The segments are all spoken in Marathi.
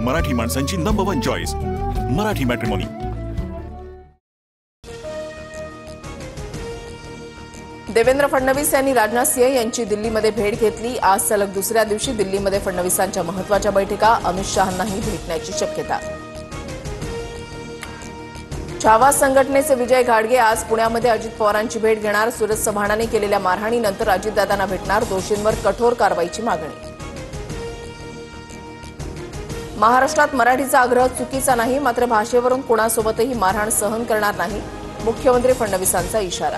मराठी माणसांची number 1 choice Marathi matrimony. Devendra Fadnavis यांनी राजनाथ सिंह यांची दिल्लीमध्ये भेट घेतली। आज सलग दुसऱ्या दिवशी दिल्लीमध्ये फडणवीसांच्या महत्त्वाच्या बैठका, अमित शहांनाही भेटण्याची शक्यता। छावा संघटनेचे विजय घाडगे आज पुण्यामध्ये अजित पवारांची भेट घेणार। सुरज चव्हाणांनी केलेल्या मारहाणीनंतर अजितदादांना भेटणार, दोषींवर कठोर कारवाईची मागणी। महाराष्ट्रात मराठीचा आग्रह चुकीचा नाही, मात्र भाषेवरून कोणासोबतही मारहाण सहन करणार नाही, मुख्यमंत्री फडणवीसांचा इशारा।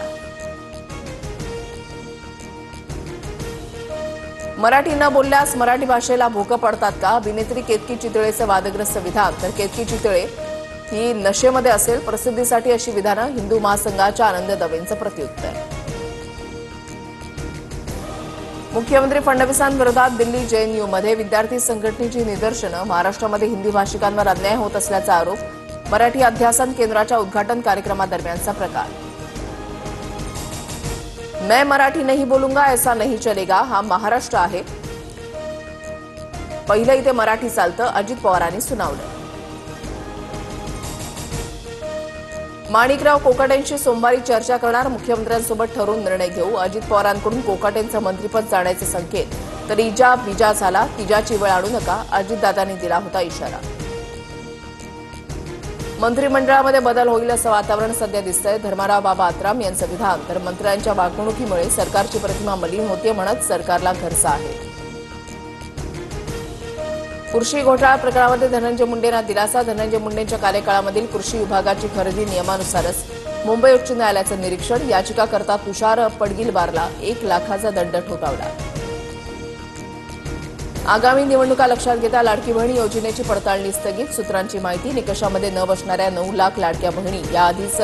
मराठी न बोलल्यास मराठी भाषेला भोकं पडतात का? अभिनेत्री केतकी चितळेचं वादग्रस्त विधान। तर केतकी चितळे ही नशेमध्ये असेल, प्रसिद्धीसाठी अशी विधानं, हिंदू महासंघाच्या आनंद दवेंचं प्रत्युत्तर। मुख्यमंत्री फडणवीसांविरोधात दिल्ली जेएनयूमध्ये विद्यार्थी संघटनेची निदर्शनं। महाराष्ट्रामध्ये हिंदी भाषिकांवर अन्याय होत असल्याचा आरोप। मराठी अध्यासन केंद्राच्या उद्घाटन कार्यक्रमादरम्यानचा प्रकार। मैं मराठी नहीं बोलूंगा ऐसा नहीं चलेगा, हा महाराष्ट्र आहे, पहिलं इथे मराठी चालतं, अजित पवारांनी सुनावलं। माणिकराव कोकाटेंशी सोमवारी चर्चा करणार, मुख्यमंत्र्यांसोबत ठरवून निर्णय घेऊ। अजित पवारांकडून कोकाटेंचं मंत्रिपद जाण्याचे संकेत। तर इजा बिजा झाला, तिजाची वेळ आणू नका, अजितदादांनी दिला होता इशारा। मंत्रिमंडळामध्ये बदल होईल असं वातावरण सध्या दिसतंय। धर्माराव बाबा आत्राम यांचं विधान। तर मंत्र्यांच्या वागणुकीमुळे सरकारची प्रतिमा मलिन होते म्हणत सरकारला घरचा आहे। कृषी घोटाळा प्रकरणामध्ये धनंजय मुंडेंना दिलासा। धनंजय मुंडेंच्या कार्यकाळामधील कृषी विभागाची खरेदी नियमानुसारच, मुंबई उच्च न्यायालयाचं निरीक्षण। याचिकाकर्ता तुषार पडगिलवारला 1 लाखाचा दंड ठोठावला। आगामी निवडणुका लक्षात घेता लाडकी बहिणी योजनेची पडताळणी स्थगित। सूत्रांची माहिती, निकषामध्ये न बसणाऱ्या 9 लाख लाडक्या बहिणी याआधीच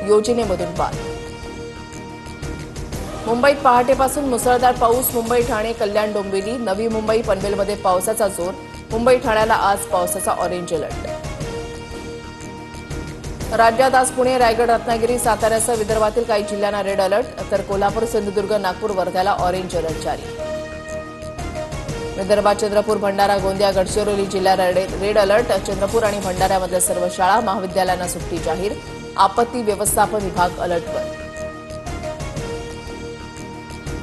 योजनेमधून बाद। मुंबईत पहाटेपासून मुसळधार पाऊस। मुंबई, ठाणे, कल्याण, डोंबिवली, नवी मुंबई, पनवेलमध्ये पावसाचा जोर। मुंबई, ठाण्याला आज पावसाचा ऑरेंज अलर्ट। राज्यात आज पुणे, रायगड, रत्नागिरी, साताऱ्यासह विदर्भातील काही जिल्ह्यांना रेड अलर्ट। तर कोल्हापूर, सिंधुदुर्ग, नागपूर, वर्ध्याला ऑरेंज अलर्ट जारी। विदर्भात चंद्रपूर, भंडारा, गोंदिया, गडचिरोली जिल्ह्याला रेड अलर्ट। चंद्रपूर आणि भंडाऱ्यामधल्या सर्व शाळा महाविद्यालयांना सुट्टी जाहीर। आपत्ती व्यवस्थापन विभाग अलर्टवर।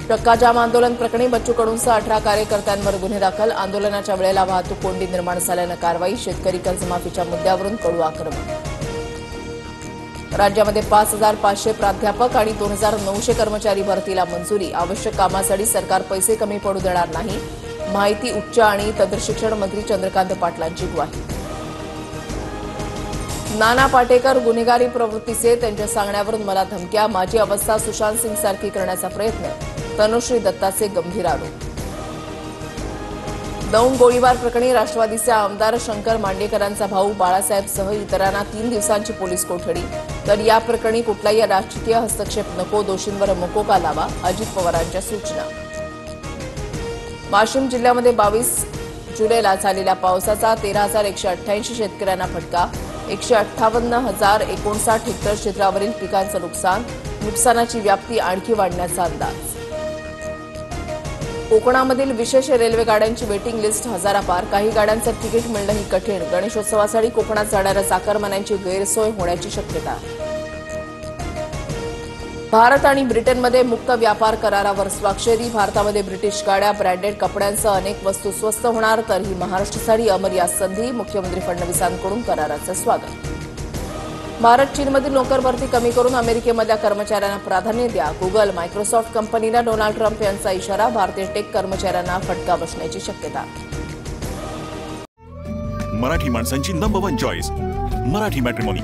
चक्काजाम आंदोलन प्रकरणी बच्चू कडूंसह 18 कार्यकर्त्यांवर गुन्हे दाखल। आंदोलनाच्या वेळेला वाहतूक कोंडी निर्माण झाल्यानं कारवाई। शेतकरी कर्जमाफीच्या मुद्द्यावरून कडू आक्रमक। राज्यामध्ये 5,500 प्राध्यापक आणि 2,900 कर्मचारी भरतीला मंजुरी। आवश्यक कामासाठी सरकार पैसे कमी पडू देणार नाही, माहिती उच्च आणि तंत्रशिक्षण मंत्री चंद्रकांत पाटलांची ग्वाही। नाना पाटेकर गुन्हेगारी प्रवृत्तीचे, त्यांच्या सांगण्यावरून मला धमक्या। माझी अवस्था सुशांत सिंग सारखी करण्याचा प्रयत्न। तनुश्री दत्ताचे गंभीर आरोप। दौंड गोळीबार प्रकरणी राष्ट्रवादीचे आमदार शंकर मांडेकरांचा भाऊ बाळासाहेबसह इतरांना 3 दिवसांची पोलीस कोठडी। तर या प्रकरणी कुठलाही राजकीय हस्तक्षेप नको, दोषींवर मकोका लावा, अजित पवारांच्या सूचना। वाशिम जिल्ह्यामध्ये 22 जुलैला झालेल्या पावसाचा 13,188 शेतकऱ्यांना फटका। 158,059 हेक्टर क्षेत्रावरील पिकांचं नुकसान। नुकसानाची व्याप्ती आणखी वाढण्याचा अंदाज। कोकणामधील विशेष रेल्वे गाड्यांची वेटिंग लिस्ट हजारापार। काही गाड्यांचं तिकीट मिळणंही कठीण। गणेशोत्सवासाठी कोकणात जाणाऱ्या चाकरमान्यांची गैरसोय होण्याची शक्यता। भारत आणि ब्रिटनमध्ये मुक्त व्यापार करारावर स्वाक्षरी। भारतामध्ये ब्रिटिश गाड्या, ब्रँडेड कपड्यांसह अनेक वस्तू स्वस्त होणार। तर ही महाराष्ट्रासाठी अमर्याद संधी, मुख्यमंत्री फडणवीसांकडून कराराचं स्वागत। भारत चीनमधील नोकर भरती कमी करून अमेरिकेमधल्या कर्मचाऱ्यांना प्राधान्य द्या। गुगल, मायक्रोसॉफ्ट कंपनीला डोनाल्ड ट्रम्प यांचा इशारा। भारतीय टेक कर्मचाऱ्यांना फटका बसण्याची शक्यता। मराठी माणसांची नंबर 1 चॉईस मराठी मॅट्रिमोनी।